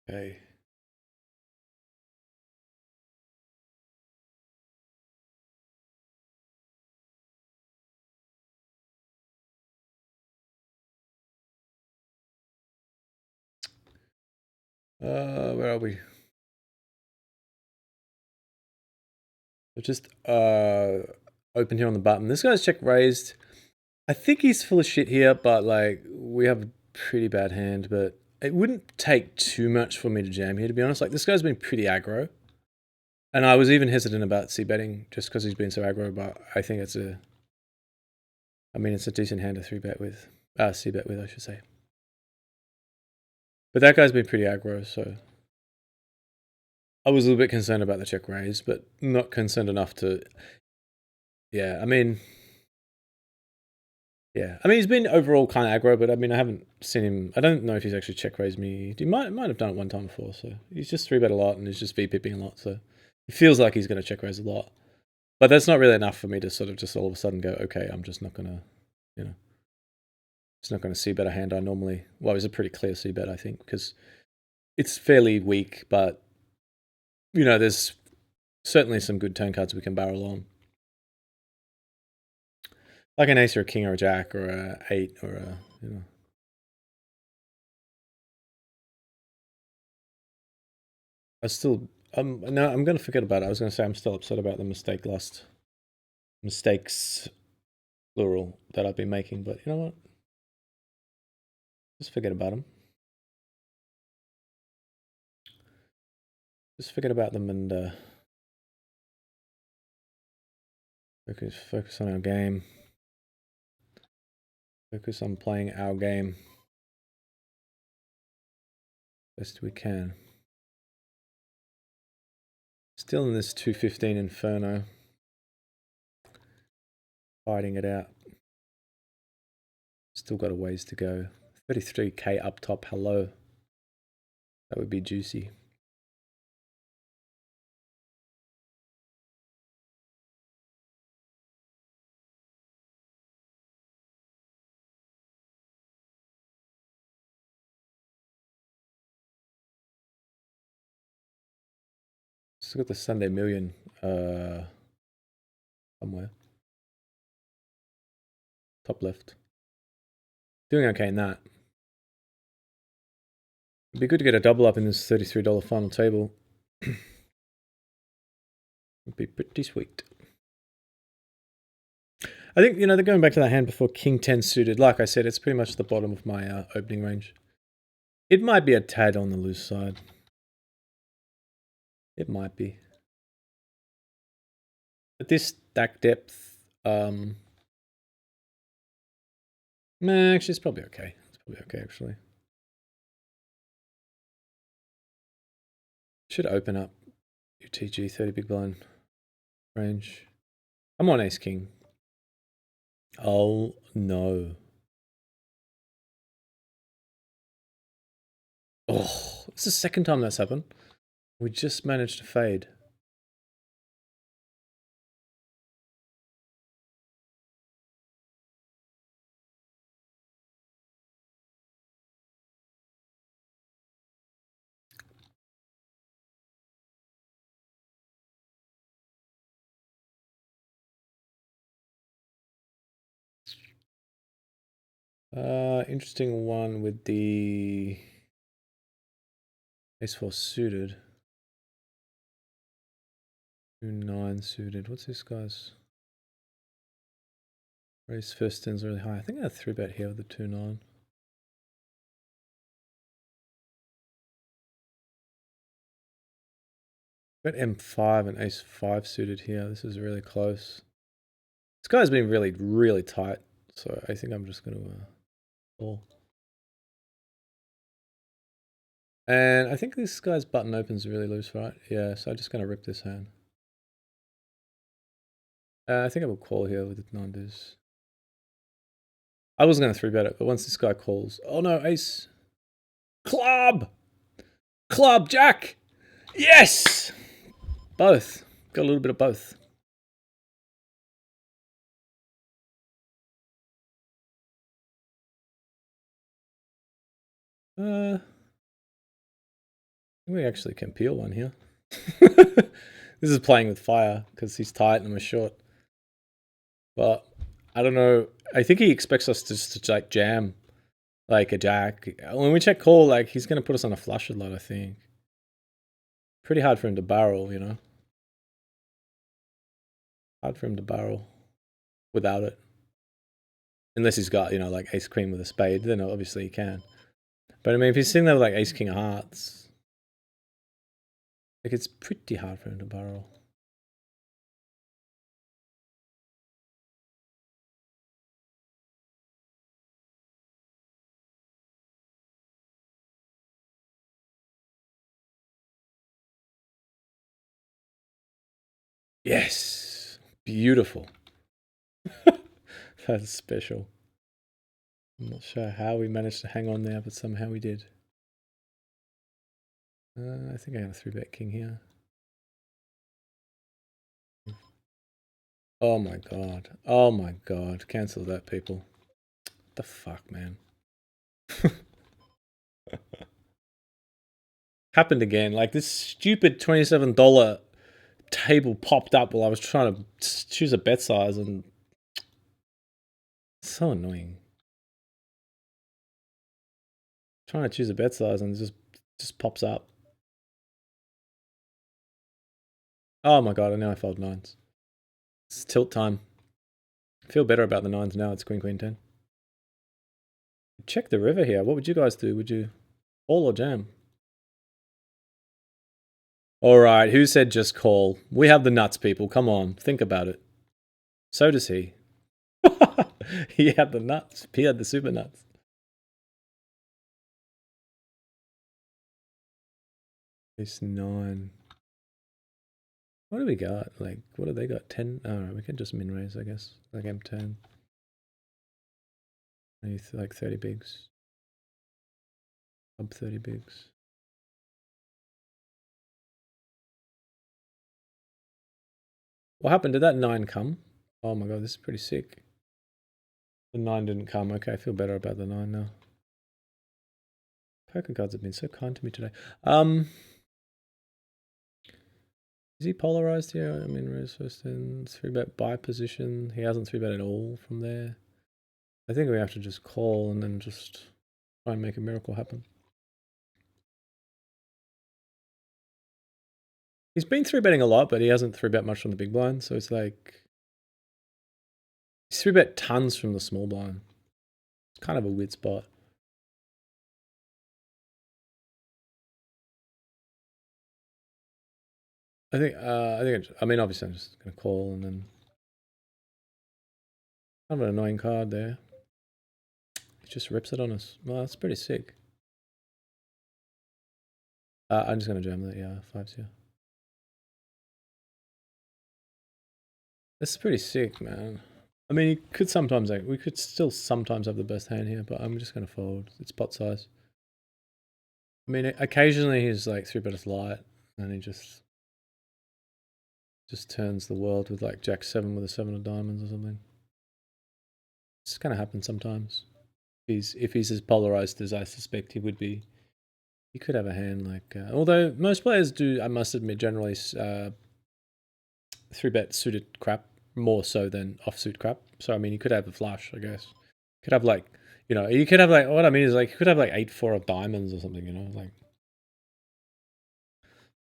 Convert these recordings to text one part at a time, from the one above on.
Okay. Where are we? Just open here on the button. This guy's check raised. I think he's full of shit here, but like we have a pretty bad hand, but it wouldn't take too much for me to jam here, to be honest. Like this guy's been pretty aggro. And I was even hesitant about c-betting just because he's been so aggro, but I think it's a decent hand to 3-bet with. C-bet with, I should say. But that guy's been pretty aggro, so I was a little bit concerned about the check raise, but not concerned enough to. Yeah, I mean, he's been overall kind of aggro, but I mean, I haven't seen him. I don't know if he's actually check raised me. He might have done it one time before, so he's just 3-bet a lot and he's just VPipping a lot, so it feels like he's going to check raise a lot. But that's not really enough for me to sort of just all of a sudden go, okay, I'm just not going to, it's not going to c-bet a hand I normally. Well, it was a pretty clear c-bet, I think, because it's fairly weak, but there's certainly some good turn cards we can barrel on. Like an ace or a king or a jack or a 8 or a, No, I'm going to forget about it. I was going to say I'm still upset about the mistakes, plural, that I've been making, but you know what? Just forget about them. Just forget about them and focus on our game. Focus on playing our game best we can. Still in this 215 inferno. Fighting it out. Still got a ways to go. 33k up top, hello. That would be juicy. Still got the Sunday Million somewhere. Top left. Doing okay in that. It'd be good to get a double up in this $33 final table. Would be pretty sweet. I think, they're going back to that hand before King 10 suited. Like I said, it's pretty much the bottom of my opening range. It might be a tad on the loose side. It might be. At this stack depth, actually, it's probably okay. It's probably okay, actually. Should open up your TG 30 big blind range. I'm on ace king. Oh no. Oh, it's the second time that's happened. We just managed to fade. Interesting one with the ace-4 suited. 2-9 suited. What's this guy's? Raise first turns really high. I think I have 3-bet here with the 2-9. Got M5 and ace-5 suited here. This is really close. This guy's been really, really tight. So I think I'm just going to call. And I think this guy's button opens really loose, right? Yeah, so I'm just going to rip this hand. I think I will call here with the non-deuce. I was going to 3-bet it, but once this guy calls... Oh no, ace. Club! Club, jack! Yes! Both. Got a little bit of both. We actually can peel one here. This is playing with fire because he's tight and we're short. But I don't know. I think he expects us to like jam like a jack. When we check call, like he's gonna put us on a flush a lot, I think. Pretty hard for him to barrel, you know. Hard for him to barrel without it. Unless he's got, you know, like ace queen with a spade, then obviously he can. But I mean, if he's sitting there with like ace king of hearts, like it's pretty hard for him to barrel. Yes, beautiful. That's special. I'm not sure how we managed to hang on there, but somehow we did. I think I got a 3-bet king here. Oh my god. Oh my god. Cancel that, people. What the fuck, man? Happened again. Like this stupid $27 table popped up while I was trying to choose a bet size, and it's so annoying. Trying to choose a bet size and it just pops up. Oh my god, I know I fold nines. It's tilt time. I feel better about the nines now. It's queen, queen, 10. Check the river here. What would you guys do? Would you call or jam? All right, who said just call? We have the nuts, people. Come on, think about it. So does he. He had the nuts. He had the super nuts. Ace 9. What do we got? Like, what do they got? 10? Oh, we can just min raise, I guess. Like M10. Maybe like 30 bigs. Sub 30 bigs. What happened? Did that 9 come? Oh my god, this is pretty sick. The 9 didn't come. Okay, I feel better about the 9 now. Poker cards have been so kind to me today. Is he polarized here? I mean, raise first in 3-bet buy position. He hasn't 3-bet at all from there. I think we have to just call and then just try and make a miracle happen. He's been 3-betting a lot, but he hasn't 3-bet much from the big blind. So it's like he's 3-bet tons from the small blind. It's kind of a weird spot. I mean, obviously I'm just gonna call and then kind of an annoying card there. It just rips it on us. Well, that's pretty sick. I'm just gonna jam that. Yeah, 5s here. This is pretty sick, man. I mean, you could sometimes, like, we could still sometimes have the best hand here, but I'm just gonna fold. It's pot size. I mean, occasionally he's like 3-bet us light, and he just turns the world with like Jack 7 with a 7 of diamonds or something. It's gonna happen sometimes. If he's as polarized as I suspect he would be, he could have a hand like. Although most players do, I must admit, generally 3-bet suited crap more so than offsuit crap. So I mean, you could have a flush, I guess. Could have like, you know, you could have like, what I mean is like, you could have like 8-4 of diamonds or something, you know, like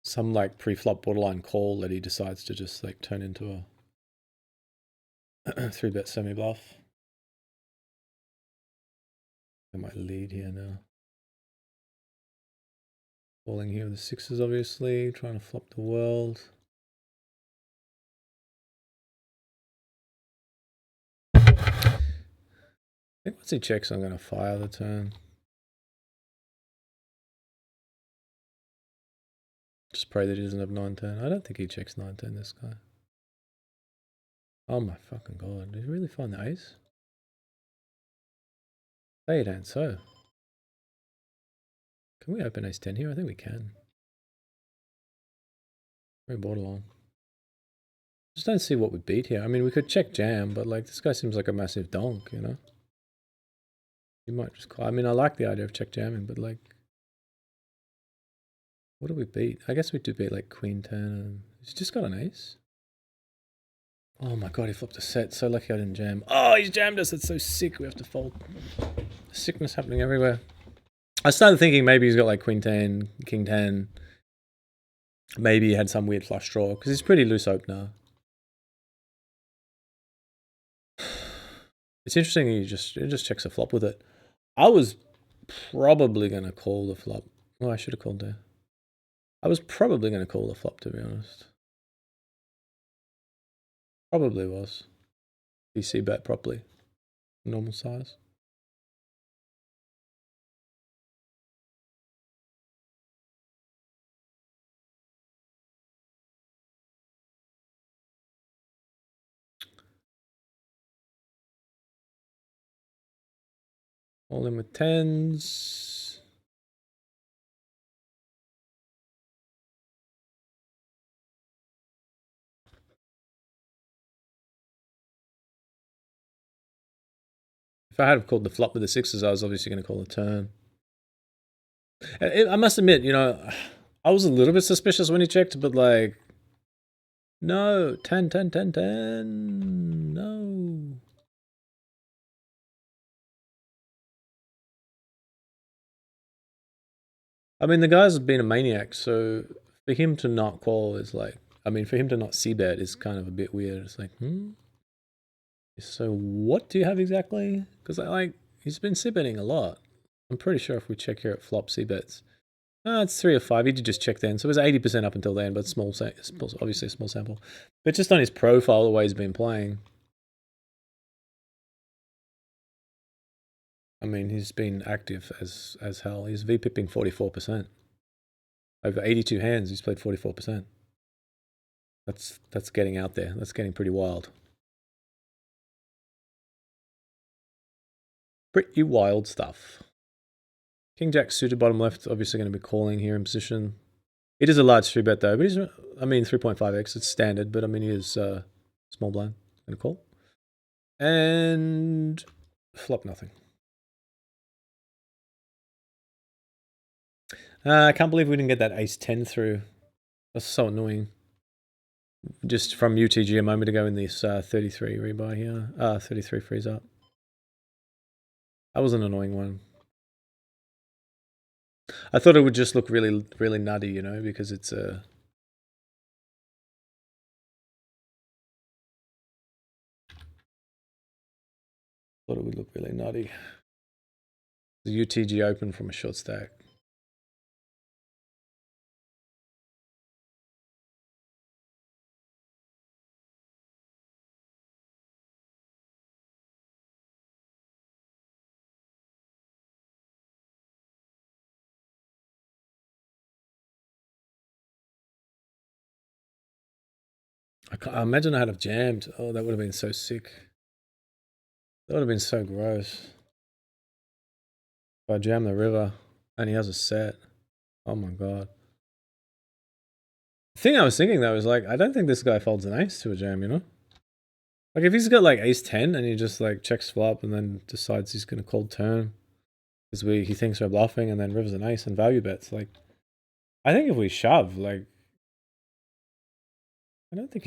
some like pre-flop borderline call that he decides to just like turn into a 3-bet semi-bluff. I might lead here now. Falling here with the 6s, obviously, trying to flop the world. I think once he checks, I'm going to fire the turn. Just pray that he doesn't have 9-10. I don't think he checks 9-10, this guy. Oh my fucking god. Did he really find the ace? Say it ain't so. Can we open ace 10 here? I think we can. Very borderline. Just don't see what we beat here. I mean, we could check jam, but like this guy seems like a massive donk, you know? You might just call. I mean, I like the idea of check jamming, but like, What do we beat? I guess we do beat like queen 10. He's just got an ace. Oh my god, he flipped a set. So lucky I didn't jam. Oh, he's jammed us. That's so sick. We have to fold. Sickness happening everywhere. I started thinking maybe he's got like queen 10, king 10. Maybe he had some weird flush draw because he's pretty loose opener. It's interesting he just checks a flop with it. I was probably going to call the flop. Oh, I should have called there. I was probably going to call the flop, to be honest. Probably was. DC bet properly. Normal size. All in with 10s. If I had called the flop with the 6s, I was obviously going to call the turn. I must admit, you know, I was a little bit suspicious when he checked, but like, no, 10, 10, 10, 10, no. I mean, the guy's been a maniac, so for him to not call is like, I mean, for him to not c-bet is kind of a bit weird. It's like, so what do you have exactly? Because like, he's been c-betting a lot. I'm pretty sure if we check here at flop c-bets, it's 3 or 5. He did just check then, so it was 80% up until then, but obviously a small sample. But just on his profile, the way he's been playing, I mean, he's been active as hell. He's v-pipping 44%. Over 82 hands, he's played 44%. That's getting out there. That's getting pretty wild. Pretty wild stuff. King Jack suited bottom left, obviously going to be calling here in position. It is a large 3-bet though, but he's, I mean, 3.5x, it's standard, but I mean, he is small blind. Going to call. And flop nothing. I can't believe we didn't get that ace 10 through. That's so annoying. Just from UTG a moment ago in this 33 rebuy here. 33 freeze up. That was an annoying one. I thought it would just look really, really nutty, you know, because it's a... thought it would look really nutty. The UTG open from a short stack. I imagine I'd have jammed. Oh, that would have been so sick. That would have been so gross. If I jam the river and he has a set. Oh my god. The thing I was thinking though is like, I don't think this guy folds an ace to a jam, you know? Like if he's got like ace 10 and he just like checks flop and then decides he's going to call turn because he thinks we're bluffing and then rivers an ace and value bets. Like, I think if we shove, like, I don't think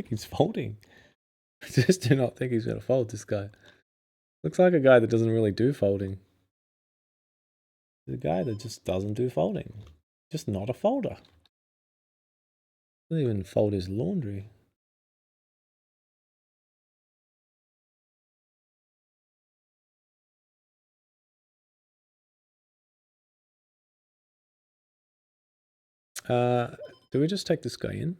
he's folding. I just do not think he's going to fold, this guy. Looks like a guy that doesn't really do folding. The guy that just doesn't do folding. Just not a folder. Doesn't even fold his laundry. Do we just take this guy in?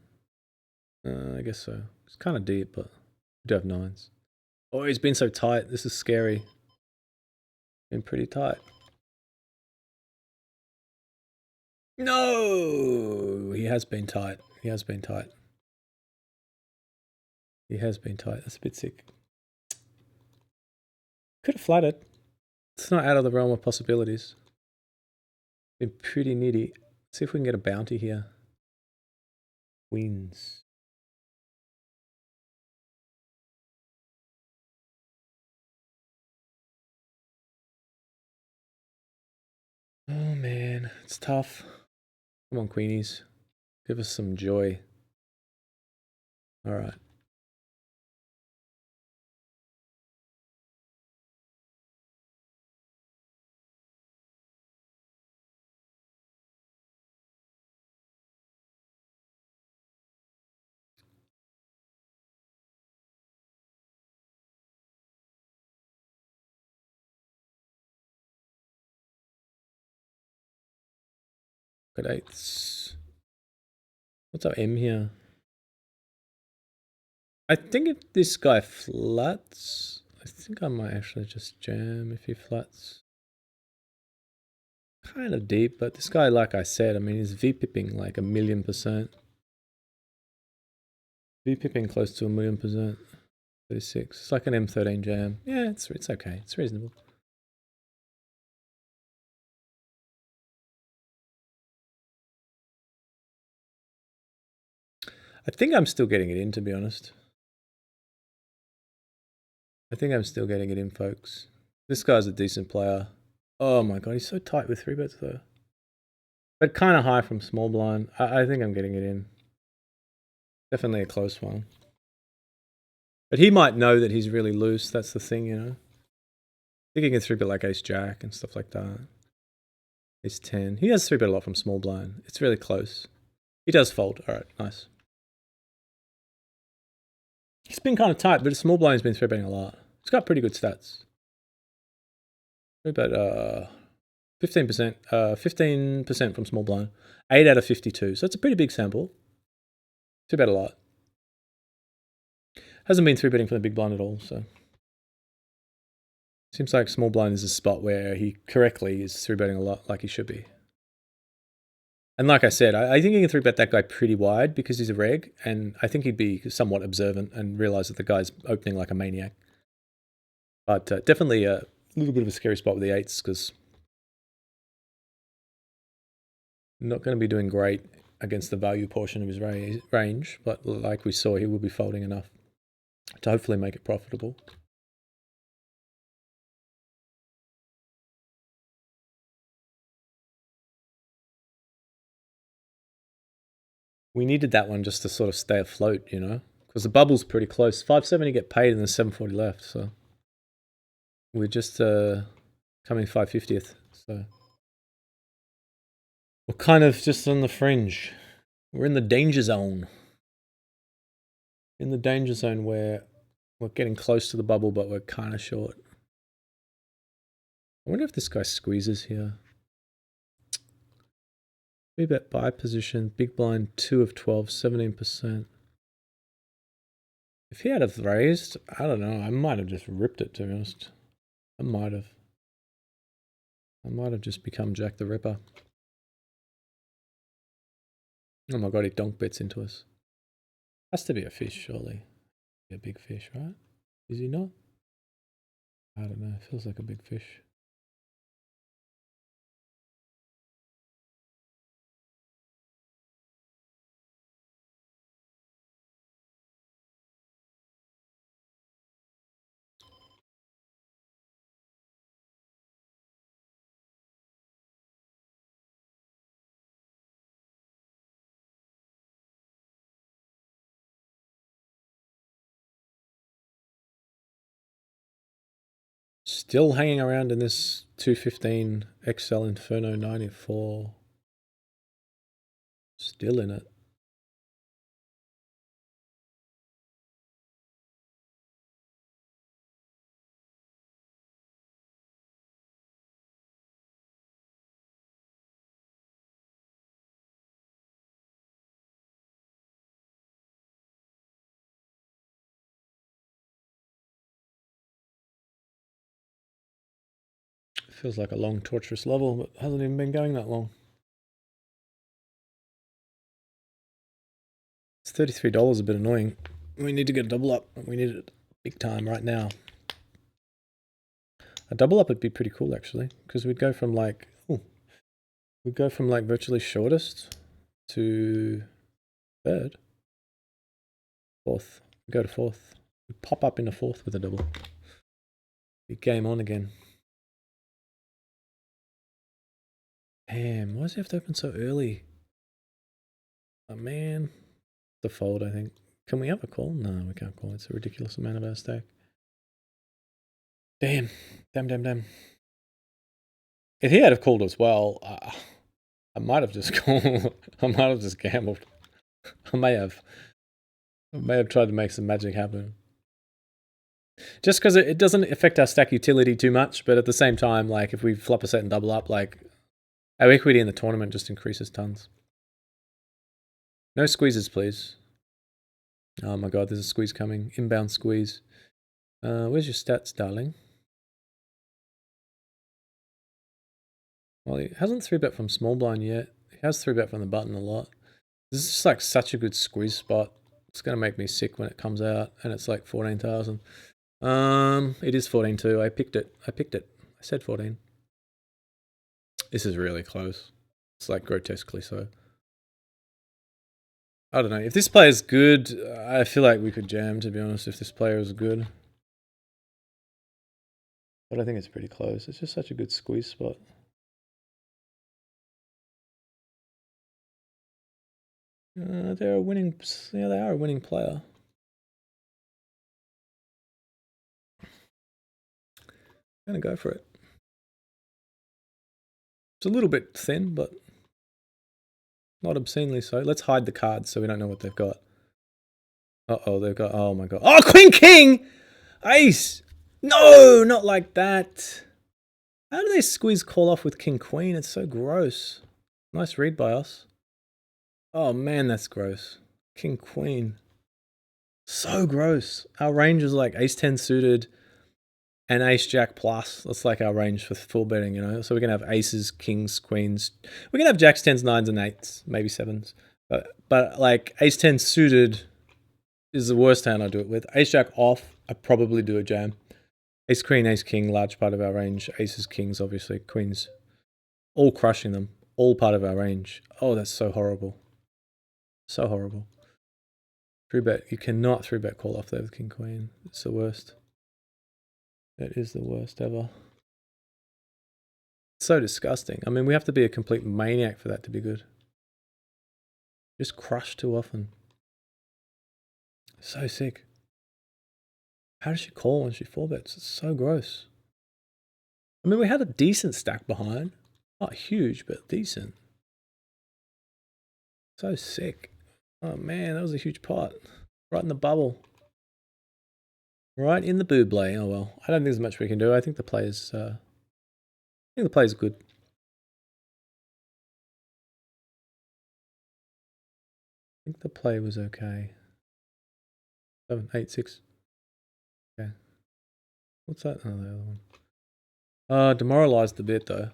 I guess so. It's kind of deep, but we do have 9s. Oh, he's been so tight. This is scary. Been pretty tight. No! He has been tight. He has been tight. He has been tight. That's a bit sick. Could have flattered. It's not out of the realm of possibilities. Been pretty nitty. Let's see if we can get a bounty here. Wins. Oh man, it's tough. Come on, Queenies. Give us some joy. All right. Got eights. What's our M here? I think if this guy flats, I think I might actually just jam if he flats. Kind of deep, but this guy, like I said, I mean, he's V-pipping like 1,000,000%. V-pipping close to 1,000,000%. 36. It's like an M13 jam. Yeah, it's okay. It's reasonable. I think I'm still getting it in, to be honest. I think I'm still getting it in, folks. This guy's a decent player. Oh my god, he's so tight with 3-bets though. But kind of high from small blind. I think I'm getting it in. Definitely a close one. But he might know that he's really loose. That's the thing, you know. I think he can 3-bet like ace jack and stuff like that. Ace 10. He has 3-bet a lot from small blind. It's really close. He does fold. All right, nice. He's been kind of tight, but small blind's been 3-betting a lot. He's got pretty good stats. 3-bet 15%. 15% from small blind. 8 out of 52. So it's a pretty big sample. 3-bet a lot. Hasn't been 3-betting from the big blind at all, so. Seems like small blind is a spot where he correctly is 3-betting a lot like he should be. And like I said, I think he can 3-bet that guy pretty wide because he's a reg, and I think he'd be somewhat observant and realize that the guy's opening like a maniac. But definitely a little bit of a scary spot with the eights because not going to be doing great against the value portion of his range, but like we saw, he will be folding enough to hopefully make it profitable. We needed that one just to sort of stay afloat, you know, because the bubble's pretty close. 570 get paid and there's 740 left, so we're just coming 550th, so we're kind of just on the fringe. We're in the danger zone. In the danger zone where we're getting close to the bubble, but we're kind of short. I wonder if this guy squeezes here. 3-bet buy position, big blind 2 of 12, 17%. If he had have raised, I don't know, I might have just ripped it, to be honest. I might have just become Jack the Ripper. Oh my god, he donk bets into us. Has to be a fish, surely. A big fish, right? Is he not? I don't know, feels like a big fish. Still hanging around in this 215 XL Inferno 94. Still in it. Feels like a long, torturous level, but hasn't even been going that long. It's $33 a bit annoying. We need to get a double up. We need it big time right now. A double up would be pretty cool actually, because we'd go from like, virtually shortest to third, fourth. We go to fourth. We pop up into fourth with a double. Big game on again. Damn, why does he have to open so early? Oh, man. The fold, I think. Can we have a call? No, we can't call. It's a ridiculous amount of our stack. Damn. Damn. If he had called as well, I might have just called. I might have just gambled. I may have tried to make some magic happen. Just because it doesn't affect our stack utility too much, but at the same time, like if we flop a set and double up, like our equity in the tournament just increases tons. No squeezes, please. Oh my god, there's a squeeze coming. Inbound squeeze. Where's your stats, darling? Well, he hasn't 3-bet from small blind yet. He has 3-bet from the button a lot. This is just like such a good squeeze spot. It's going to make me sick when it comes out, and it's like 14,000. It is 14.2. I picked it. I said 14. This is really close. It's like grotesquely so. I don't know. If this player is good, I feel like we could jam, to be honest, if this player is good. But I think it's pretty close. It's just such a good squeeze spot. They're a winning... Yeah, they are a winning player. I'm going to go for it. It's a little bit thin, but not obscenely so. Let's hide the cards so we don't know what they've got. Uh-oh, they've got... Oh, my God. Oh, Queen King! Ace! No, not like that. How do they squeeze call off with King Queen? It's so gross. Nice read by us. Oh, man, that's gross. King Queen. So gross. Our range is like Ace-10 suited and Ace-Jack plus. That's like our range for full betting, you know? So we're going to have aces, kings, queens. We're going to have jacks, 10s, 9s, and 8s. Maybe 7s. But like Ace-10 suited is the worst hand I do it with. Ace-Jack off, I probably do a jam. Ace-Queen, Ace-King, large part of our range. Aces, kings, obviously. Queens. All crushing them. All part of our range. Oh, that's so horrible. So horrible. 3-bet. You cannot 3-bet call off there with King Queen. It's the worst. That is the worst ever. It's so disgusting. I mean, we have to be a complete maniac for that to be good. Just crush too often. So sick. How does she call when she 4-bets? It's so gross. I mean, we had a decent stack behind. Not huge, but decent. So sick. Oh man, that was a huge pot. Right in the bubble. Right in the buble. Oh well. I don't think there's much we can do. I think the play's good. I think the play was okay. 7, 8, 6. Okay. What's that? Oh, the other one. Demoralized a bit though. A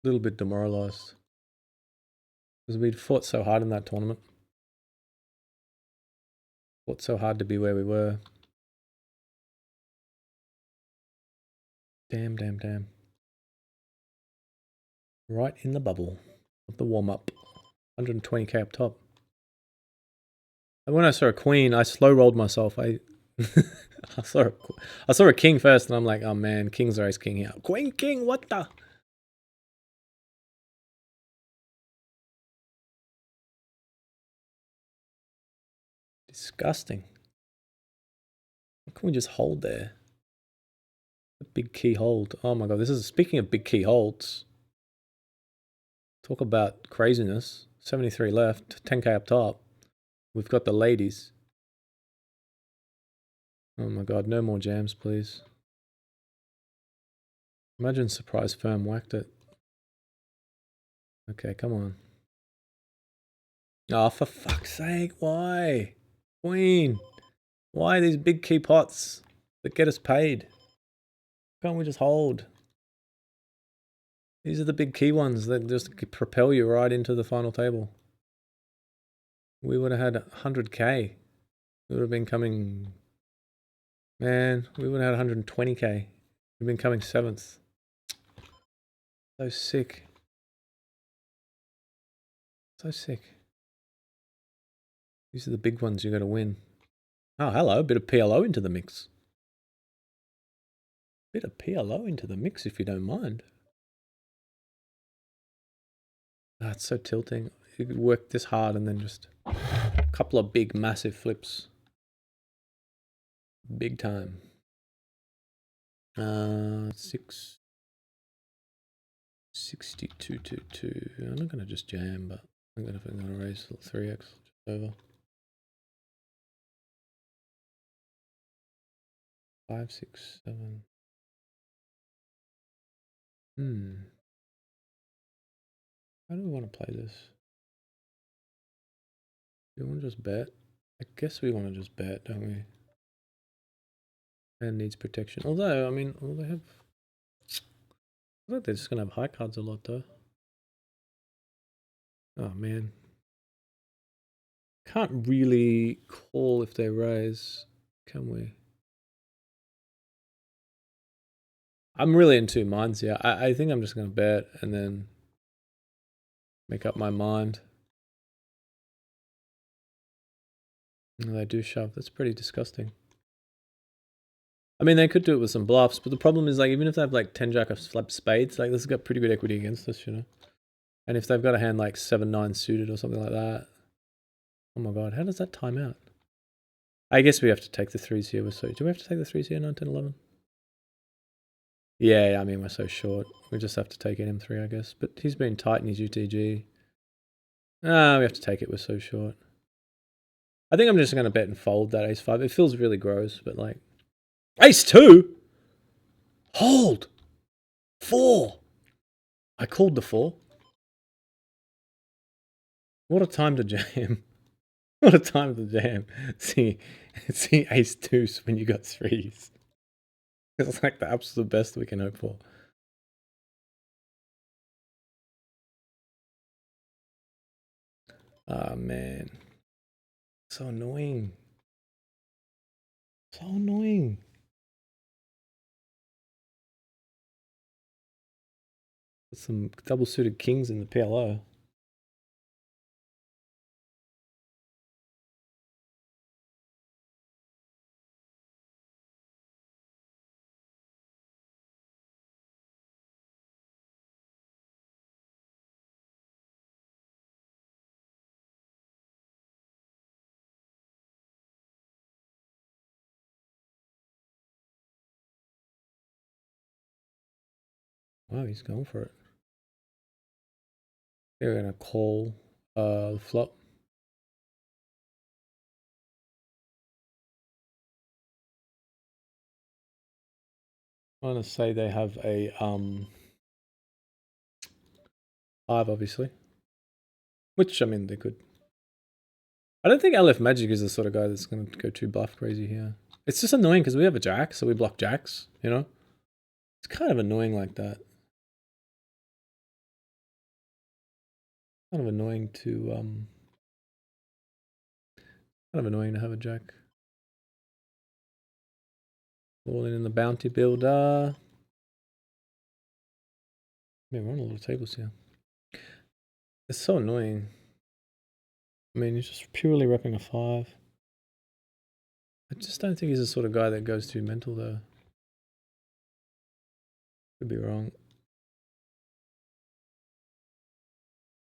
little bit demoralized. Because we'd fought so hard in that tournament. Fought so hard to be where we were. Damn. Right in the bubble of the warm-up. 120k up top. And when I saw a queen, I slow rolled myself. I saw a king first, and I'm like, oh man, king's are ace king here. Queen king, what the? Disgusting. What can we just hold there? A big key hold. Oh my god, this is speaking of big key holds. Talk about craziness. 73 left, 10k up top. We've got the ladies. Oh my god, no more jams, please. Imagine surprise firm whacked it. Okay, come on. Oh, for fuck's sake, why? Queen. Why these big key pots that get us paid? Can't we just hold? These are the big key ones that just propel you right into the final table. We would have had 100k. We would have been coming... Man, we would have had 120k. We've been coming 7th. So sick. So sick. These are the big ones you got to win. Oh, hello. A bit of PLO into the mix. Bit of PLO into the mix if you don't mind. Ah, it's so tilting. he worked this hard and then just a couple of big, massive flips. Big time. 6222. I'm not gonna just jam, but I'm gonna raise 3x just over. 5, 6, 7. How do we want to play this? Do we want to just bet? I guess we want to just bet, don't we? And needs protection. Although, I mean, they have. I thought they're just gonna have high cards a lot though. Oh man. Can't really call if they raise, can we? I'm really in two minds here. I think I'm just gonna bet and then make up my mind. And they do shove. That's pretty disgusting. I mean, they could do it with some bluffs, but the problem is, like, even if they have like 10 jack of spades, like, this has got pretty good equity against us, you know. And if they've got a hand like 7-9 suited or something like that, oh my god, how does that time out? I guess we have to take the threes here. Do we have to take the threes here? 9, 10, 11. Yeah, I mean, we're so short. We just have to take an M3, I guess. But he's been tight in his UTG. We have to take it. We're so short. I think I'm just going to bet and fold that ace-5. It feels really gross, but like... Ace-2? Hold! 4! I called the 4. What a time to jam. What a time to jam. See ace-2s when you got 3s. It's like the absolute best we can hope for. Oh, man. So annoying. So annoying. Some double suited kings in the PLO. Wow, he's going for it. They're gonna call the flop. I'm gonna say they have a 5, obviously. Which, I mean, they could. I don't think LF Magic is the sort of guy that's gonna go too bluff crazy here. It's just annoying because we have a jack, so we block jacks, you know? It's kind of annoying like that. Kind of annoying to have a jack. All in the bounty builder. Man, we're on a lot of tables here. It's so annoying. I mean, he's just purely repping a 5. I just don't think he's the sort of guy that goes too mental though. Could be wrong.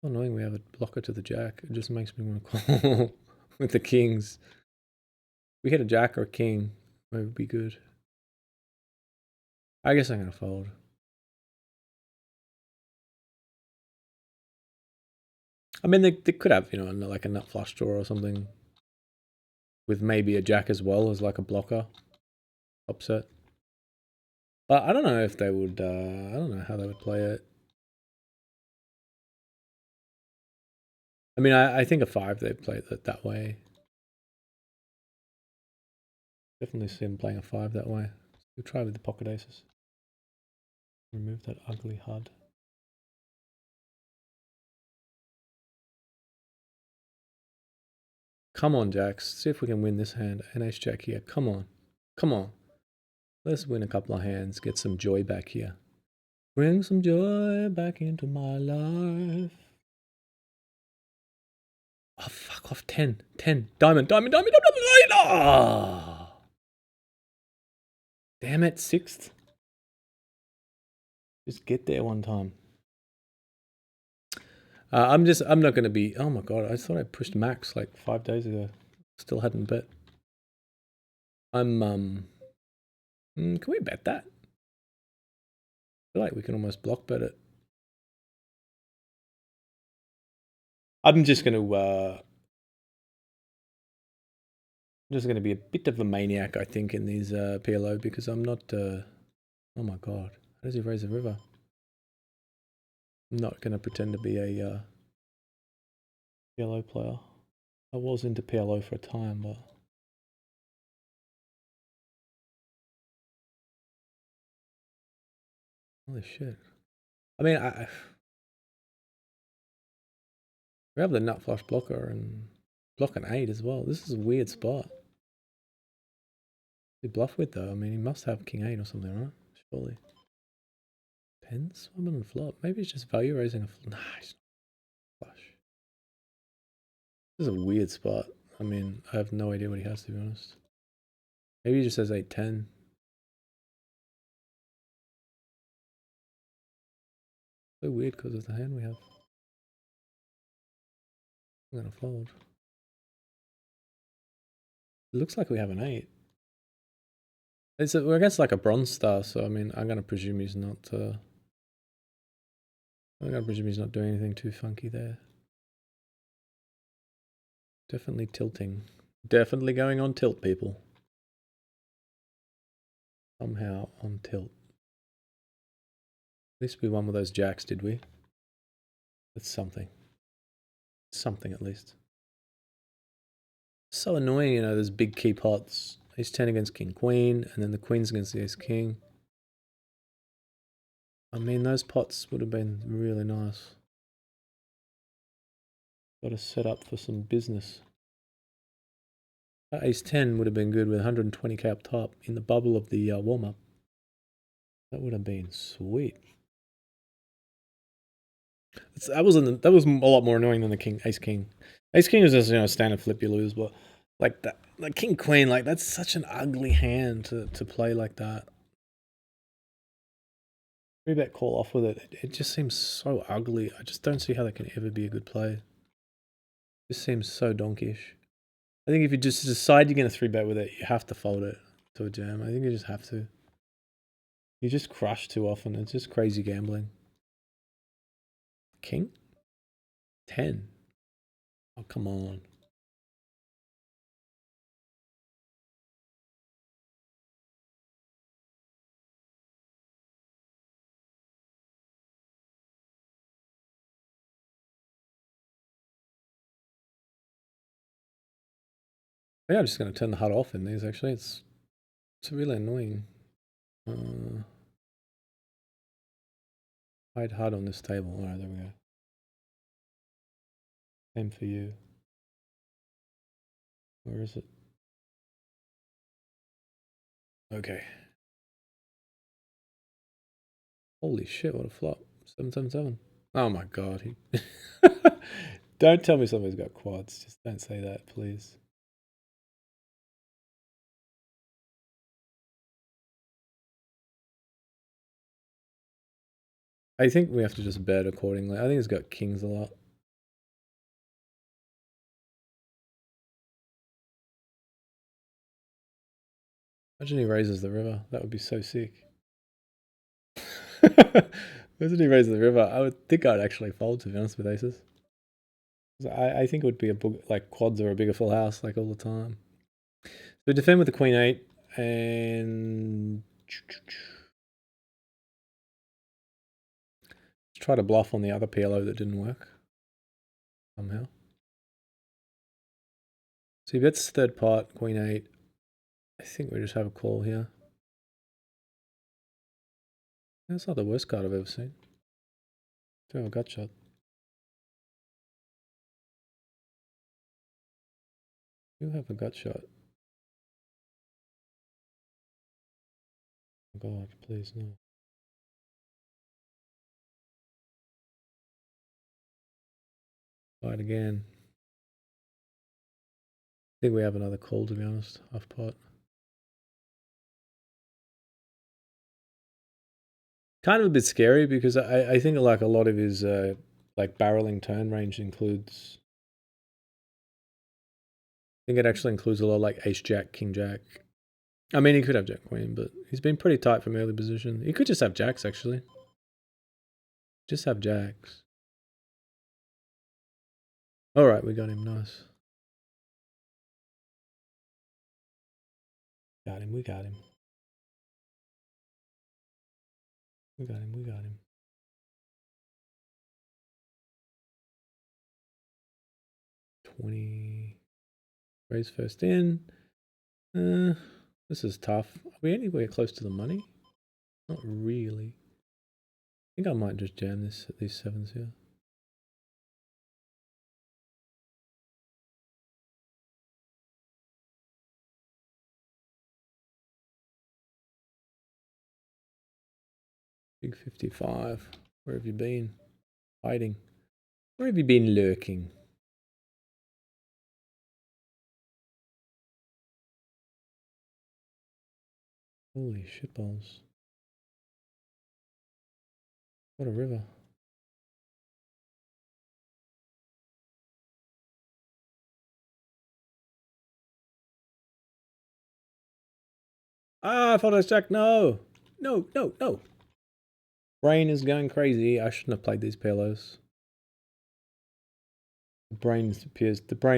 So annoying we have a blocker to the jack. It just makes me want to call with the kings. If we hit a jack or a king, it would be good. I guess I'm going to fold. I mean, they could have, you know, like a nut flush draw or something with maybe a jack as well as like a blocker upset. But I don't know if they would, I don't know how they would play it. I mean, I think a 5, they'd play it that way. Definitely see him playing a 5 that way. We'll try with the pocket aces. Remove that ugly HUD. Come on, Jacks. See if we can win this hand. An ace jack here. Come on. Come on. Let's win a couple of hands. Get some joy back here. Bring some joy back into my life. Oh, fuck off. 10. 10. Diamond. Diamond. Diamond. Diamond. Oh. Damn it. 6th. Just get there one time. I'm not going to be. Oh my god! I thought I pushed max like 5 days ago. Still hadn't bet. I'm Can we bet that? I feel like we can almost block bet it. I'm just going to. Just going to be a bit of a maniac, I think, in these PLO because I'm not. Oh my god! How does he raise the river? I'm not going to pretend to be a PLO player. I was into PLO for a time, but holy shit! I mean, we have the nut flush blocker and block an 8 as well. This is a weird spot. He bluff with though. I mean, he must have king 8 or something, right? Surely. Tens? I'm on the flop. Maybe it's just value raising a nice flush. This is a weird spot. I mean, I have no idea what he has, to be honest. Maybe he just has 8-10. So weird because of the hand we have. I'm gonna fold. It looks like we have an 8. We're against like a bronze star, so I mean, I'm gonna presume he's not. I'm gonna presume he's not doing anything too funky there. Definitely tilting. Definitely going on tilt, people. Somehow on tilt. At least we won with those jacks, did we? That's something. Something at least. So annoying, you know, there's big key pots. Ace 10 against king queen, and then the queen's against the ace king. I mean, those pots would have been really nice. Got to set up for some business. Ace 10 would have been good with 120k up top in the bubble of the warm-up. That would have been sweet. That was a lot more annoying than the king, ace king. Ace king was just, you know, standard flip you lose, but like that, like king queen, like that's such an ugly hand to play like that. 3-bet call off with it. It just seems so ugly. I just don't see how that can ever be a good play. It just seems so donkish. I think if you just decide you're going to 3-bet with it, you have to fold it to a jam. I think you just have to. You just crush too often. It's just crazy gambling. King? 10. Oh, come on. I think I'm just going to turn the HUD off in these, actually. It's really annoying. Hide HUD on this table. Alright, there we go. Same for you. Where is it? Okay. Holy shit, what a flop. 777. Oh my god. Don't tell me somebody's got quads. Just don't say that, please. I think we have to just bet accordingly. I think it's got kings a lot. Imagine he raises the river. That would be so sick. Imagine he raises the river. I would think I'd actually fold, to be honest, with aces. I think it would be like quads or a bigger full house, like all the time. So defend with the queen 8 and try to bluff on the other PLO that didn't work somehow. So he bets third pot, queen 8. I think we just have a call here. That's not the worst card I've ever seen. Do have a gut shot. Do have a gut shot. Oh God, please no. Try it again. I think we have another call, to be honest. Half pot. Kind of a bit scary because I think like a lot of his like barreling turn range includes. I think it actually includes a lot like ace jack, king jack. I mean, he could have jack queen, but he's been pretty tight from early position. He could just have jacks actually. Just have jacks. All right, we got him. Nice. Got him. We got him. We got him. We got him. 20. Raise first in. This is tough. Are we anywhere close to the money? Not really. I think I might just jam this at these sevens here. Big 55. Where have you been? Hiding. Where have you been lurking? Holy shitballs. What a river. Ah, I thought I was jack. No. No, no, no. Brain is going crazy. I shouldn't have played these pillows. The brain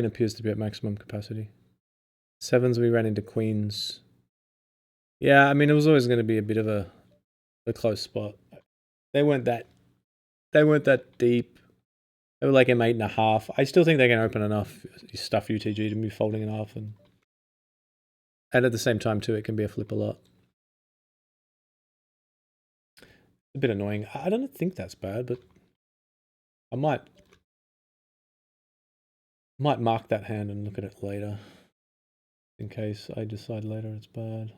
appears to be at maximum capacity. Sevens, we ran into queens. Yeah, I mean, it was always going to be a bit of a close spot. They weren't that deep. They were like M8.5. I still think they can open enough stuff UTG to be folding enough, and at the same time too, it can be a flip a lot. A bit annoying. I don't think that's bad, but I might mark that hand and look at it later, in case I decide later it's bad.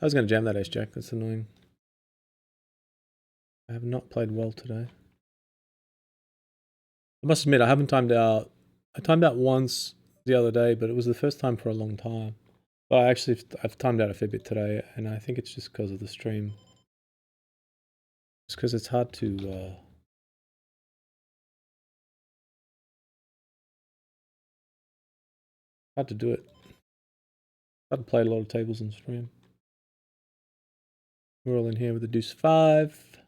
I was going to jam that ace jack. That's annoying. I have not played well today. I must admit, I haven't timed out. I timed out once the other day, but it was the first time for a long time. But I've timed out a fair bit today, and I think it's just because of the stream. It's because it's hard to do it. Hard to play a lot of tables on stream. We're all in here with the deuce 5.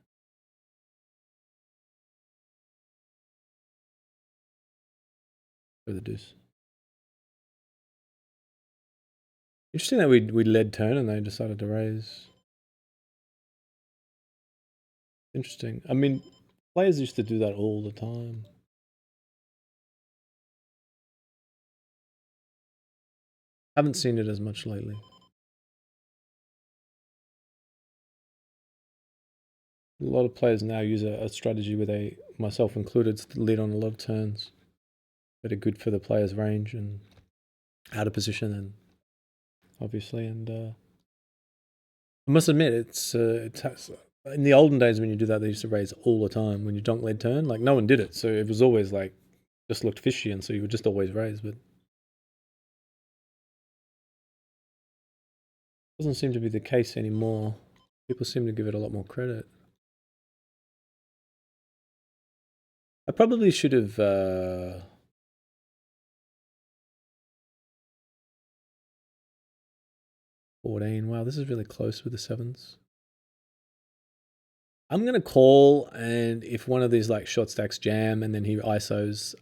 Or the deuce. Interesting that we led turn and they decided to raise. Interesting. I mean, players used to do that all the time. Haven't seen it as much lately. A lot of players now use a strategy where they, myself included, lead on a lot of turns that are good for the player's range and out of position, and obviously, and I must admit, it's in the olden days when you do that, they used to raise all the time when you donk lead turn. Like no one did it, so it was always like just looked fishy, and so you would just always raise. But doesn't seem to be the case anymore. People seem to give it a lot more credit. I probably should have 14. Wow, this is really close with the sevens. I'm going to call, and if one of these like short stacks jam and then he ISOs,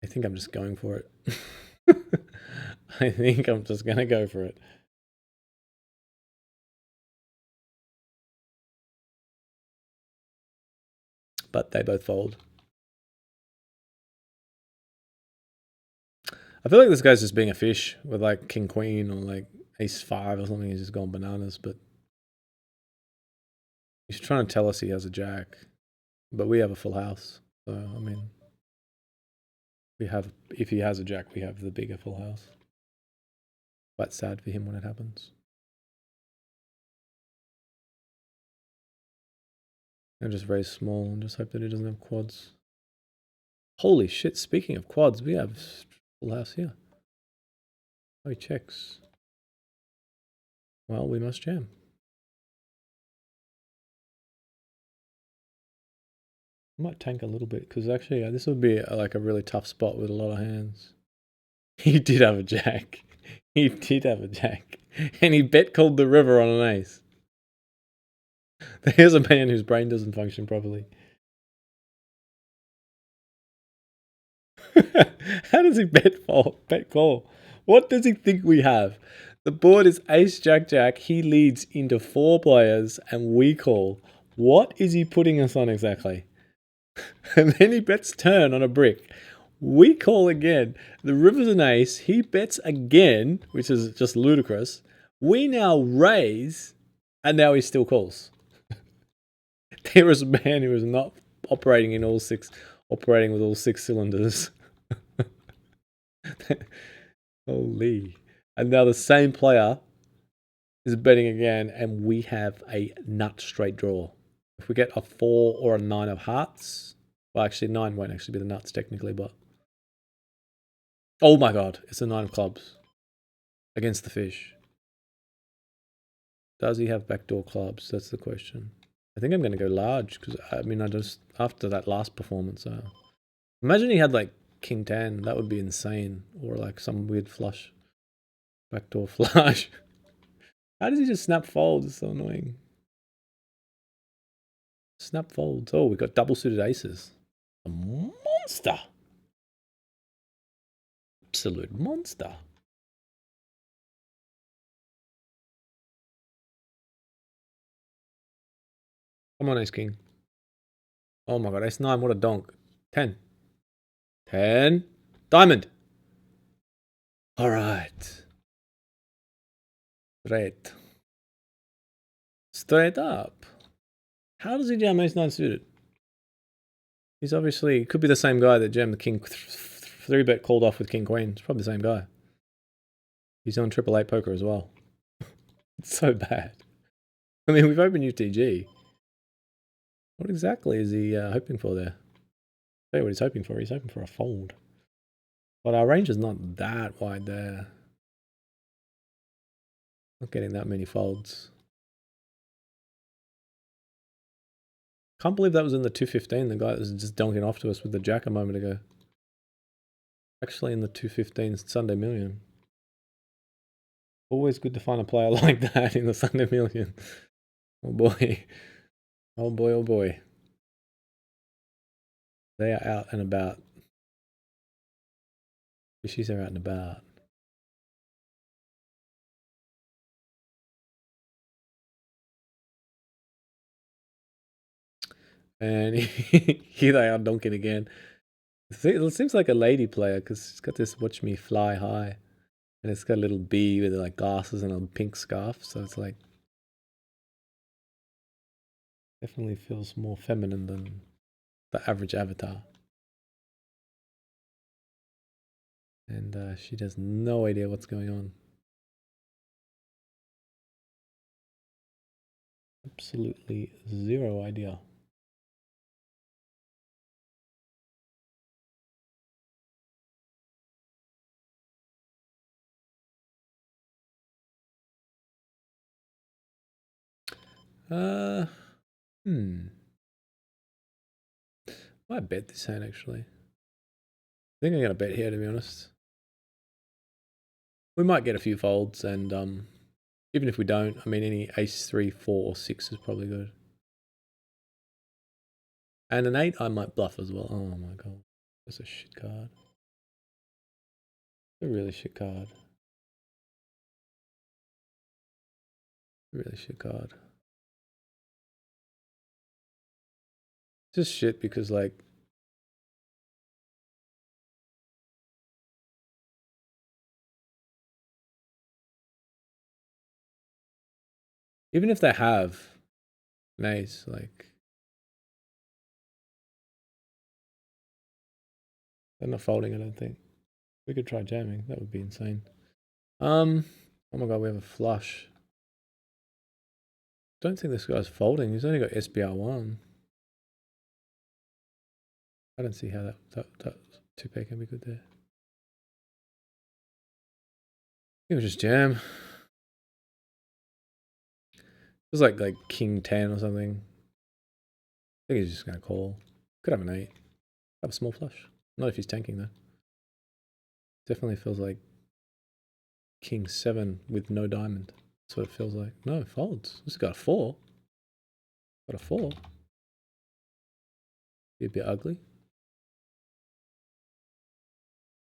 I think I'm just going for it. I think I'm just going to go for it. But they both fold. I feel like this guy's just being a fish with like king queen or like ace 5 or something. He's just gone bananas, but he's trying to tell us he has a jack, but we have a full house. So I mean, we have, if he has a jack, we have the bigger full house. Quite sad for him when it happens. I just raise small and just hope that he doesn't have quads. Holy shit, speaking of quads, we have full house here. Oh, he checks. Well, we must jam. I might tank a little bit because actually this would be like a really tough spot with a lot of hands. He did have a jack. He did have a jack. And he bet called the river on an ace. There's a man whose brain doesn't function properly. How does he bet call? What does he think we have? The board is ace jack jack. He leads into 4 players and we call. What is he putting us on exactly? And then he bets turn on a brick. We call again. The river's an ace. He bets again, which is just ludicrous. We now raise, and now he still calls. There is a man who is not operating with all 6 cylinders. Holy. And now the same player is betting again, and we have a nut straight draw. If we get a 4 or a 9 of hearts, well, actually 9 won't actually be the nuts technically, but oh my god, it's a 9 of clubs against the fish. Does he have backdoor clubs? That's the question. I think I'm going to go large because I mean, I just after that last performance, imagine he had like King 10. That would be insane, or like some weird flush, backdoor flush. How does he just snap folds? It's so annoying. Snap folds. Oh, we got double suited aces. A monster. Absolute monster. Come on, ace king. Oh my god, ace 9. What a donk. 10. 10. Diamond. All right. Straight up. How does he jam ace 9 suited? He's obviously, could be the same guy that jammed the king 3-bet called off with king queen. It's probably the same guy. He's on 888 poker as well. It's so bad. I mean, we've opened UTG. What exactly is he hoping for there? Tell you what he's hoping for. He's hoping for a fold. But our range is not that wide there. Not getting that many folds. Can't believe that was in the 215. The guy that was just donking off to us with the jack a moment ago. Actually in the 215 Sunday Million. Always good to find a player like that in the Sunday Million. Oh boy. Oh boy, oh boy. They are out and about. Fishies are out and about. And here they are donking again. It seems like a lady player because she's got this watch me fly high. And it's got a little bee with like glasses and a pink scarf. So it's like definitely feels more feminine than the average avatar. And she has no idea what's going on. Absolutely zero idea. Might bet this hand actually. I think I'm gonna bet here to be honest. We might get a few folds and even if we don't, I mean any ace 3, 4 or 6 is probably good. And an 8 I might bluff as well. Oh my god. That's a shit card. A really shit card. Really shit card. Just shit because like even if they have nice, like they're not folding, I don't think. We could try jamming, that would be insane. Oh my god, we have a flush. Don't think this guy's folding. He's only got SBR1. I don't see how that 2-pair can be good there. It was just jam. It was like king 10 or something. I think he's just gonna call. Could have an 8. Have a small flush. Not if he's tanking though. Definitely feels like king 7 with no diamond. That's what it feels like. No, it folds. This has got a 4. Got a 4. Be a bit ugly.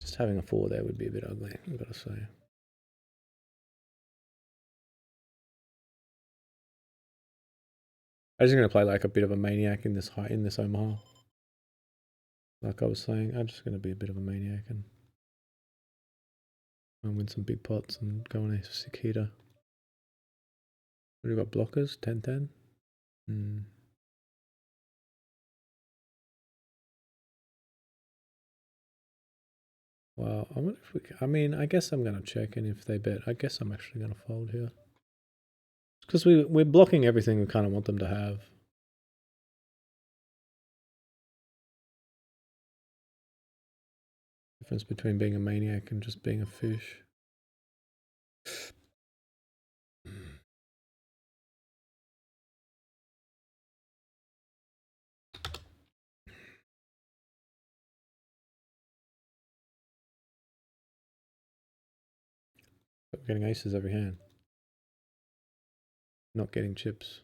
Just having a 4 there would be a bit ugly, I've got to say. I'm just going to play like a bit of a maniac in this Omaha. Like I was saying, I'm just going to be a bit of a maniac and win some big pots and go on a sick heater. What have we got? Blockers? 10-10? Well, I wonder if we can, I mean, I guess I'm going to check, and if they bet, I guess I'm actually going to fold here. Because we're blocking everything we kind of want them to have. Difference between being a maniac and just being a fish. But getting aces every hand. Not getting chips.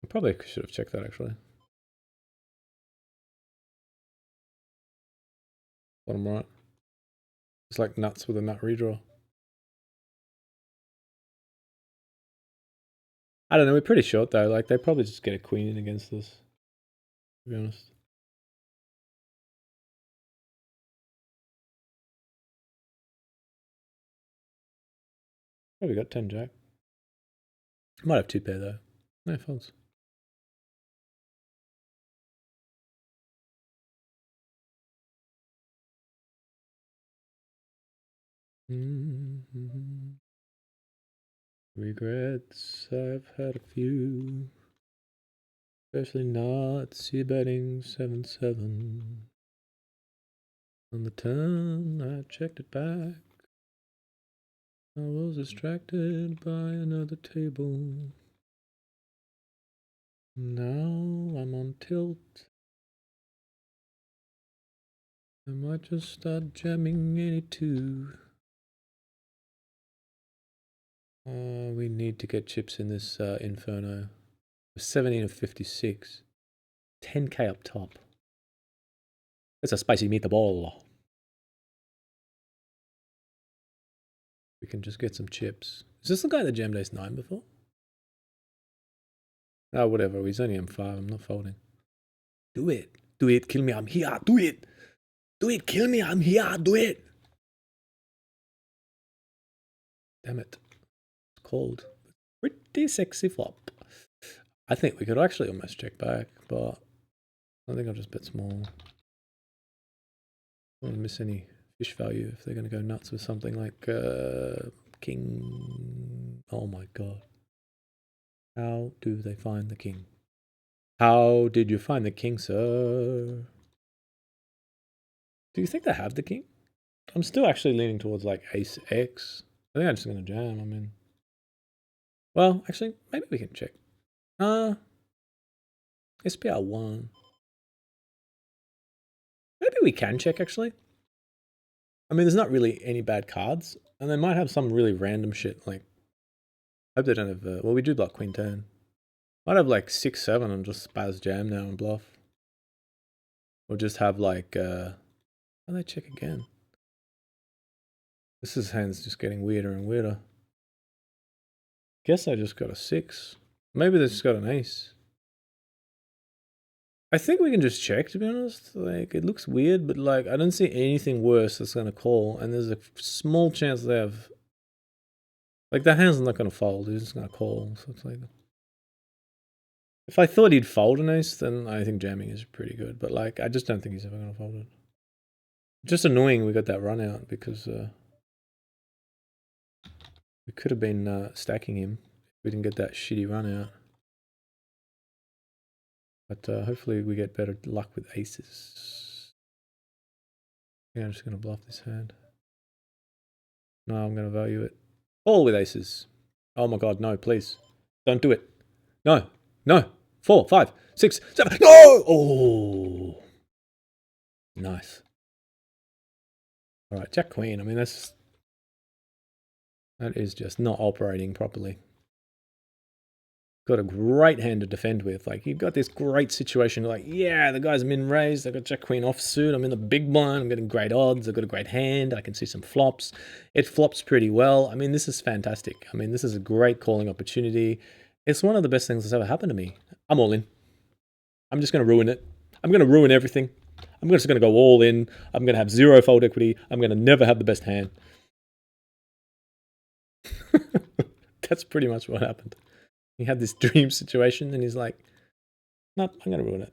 I probably should have checked that actually. Bottom right. It's like nuts with a nut redraw. I don't know, we're pretty short though. Like they probably just get a queen in against us, to be honest. Probably got 10 jack. Might have 2 pair though. No folds. Regrets, I've had a few. Especially not c-betting 7-7. On the turn, I checked it back. I was distracted by another table. Now I'm on tilt. I might just start jamming any 2. We need to get chips in this Inferno. 17 of 56. 10k up top. It's a spicy meatball. We can just get some chips. Is this the guy that jammed ace 9 before? Oh, whatever. He's only M5. I'm not folding. Do it. Do it. Kill me. I'm here. Do it. Do it. Kill me. I'm here. Do it. Damn it. It's cold. Pretty sexy flop. I think we could actually almost check back, but I think I'll just bet small. I don't want to miss any fish value if they're going to go nuts with something like king. Oh my god. How do they find the king? How did you find the king, sir? Do you think they have the king? I'm still actually leaning towards like ace X. I think I'm just going to jam. I mean, well, actually, maybe we can check. SPR1. Maybe we can check actually. I mean, there's not really any bad cards, and they might have some really random shit. Like, I hope they don't have. Well, we do block queen 10. Might have like 6-7 and just spaz jam now and bluff, or just have like. How do they check again? This hand's just getting weirder and weirder. Guess I just got a 6. Maybe they just got an ace. I think we can just check, to be honest. Like, it looks weird, but like, I don't see anything worse that's going to call. And there's a small chance they have, like, their hand's not going to fold. He's just going to call. So it's like, if I thought he'd fold an ace, then I think jamming is pretty good. But like, I just don't think he's ever going to fold it. Just annoying we got that run out because we could have been stacking him if we didn't get that shitty run out. But hopefully we get better luck with aces. Yeah, I'm just going to bluff this hand. No, I'm going to value it. All with aces. Oh my god, no, please. Don't do it. No, no. 4, 5, 6, 7. No! Oh! Nice. Alright, Jack Queen. I mean, that is just not operating properly. Got a great hand to defend with. Like, you've got this great situation. Like, yeah, the guy's min-raised. I've got Jack Queen offsuit. I'm in the big blind. I'm getting great odds. I've got a great hand. I can see some flops. It flops pretty well. I mean, this is fantastic. I mean, this is a great calling opportunity. It's one of the best things that's ever happened to me. I'm all in. I'm just going to ruin it. I'm going to ruin everything. I'm just going to go all in. I'm going to have 0 fold equity. I'm going to never have the best hand. That's pretty much what happened. He had this dream situation and he's like, no, I'm going to ruin it.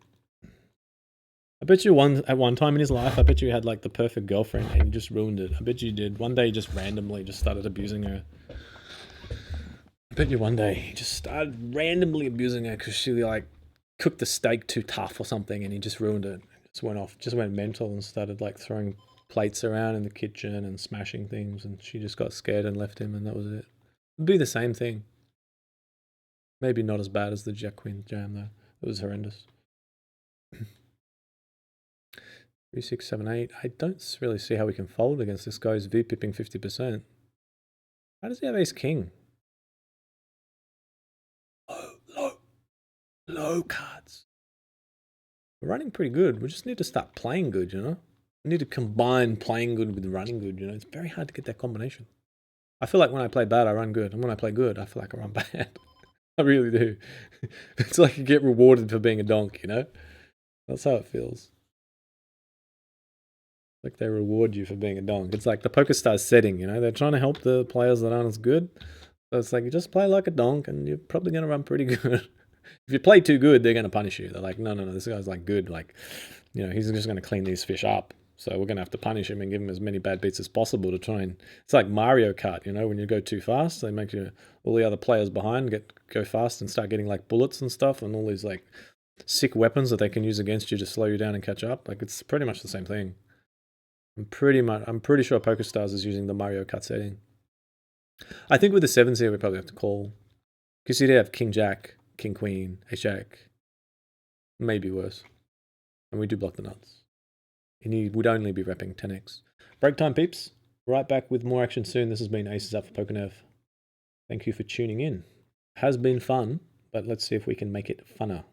I bet you at one time in his life, I bet you had like the perfect girlfriend and he just ruined it. I bet you did. One day he just randomly just started abusing her. I bet you one day he just started randomly abusing her because she like cooked the steak too tough or something and he just ruined it. Just went off, just went mental and started like throwing plates around in the kitchen and smashing things, and she just got scared and left him, and that was it. It'd be the same thing. Maybe not as bad as the Jack Queen jam though. It was horrendous. 3, 6, 7, 8. I don't really see how we can fold against this guy who's V-pipping 50%. How does he have ace king? Low cards. We're running pretty good. We just need to start playing good, you know? We need to combine playing good with running good, you know? It's very hard to get that combination. I feel like when I play bad, I run good. And when I play good, I feel like I run bad. I really do. It's like you get rewarded for being a donk, you know? That's how it feels. Like they reward you for being a donk. It's like the PokerStars setting, you know? They're trying to help the players that aren't as good. So it's like you just play like a donk and you're probably going to run pretty good. If you play too good, they're going to punish you. They're like, no, this guy's like good. Like, you know, he's just going to clean these fish up. So we're going to have to punish him and give him as many bad beats as possible to try and... It's like Mario Kart, you know, when you go too fast, they make you... All the other players behind go fast and start getting like bullets and stuff and all these like sick weapons that they can use against you to slow you down and catch up. Like, it's pretty much the same thing. I'm pretty sure PokerStars is using the Mario Kart setting. I think with the 7s here, we probably have to call. Because you'd have King Jack, King Queen, Ace Jack. Maybe worse. And we do block the nuts. And he would only be repping 10x. Break time, peeps. Right back with more action soon. This has been Aces Up for PokerNev. Thank you for tuning in. Has been fun, but let's see if we can make it funner.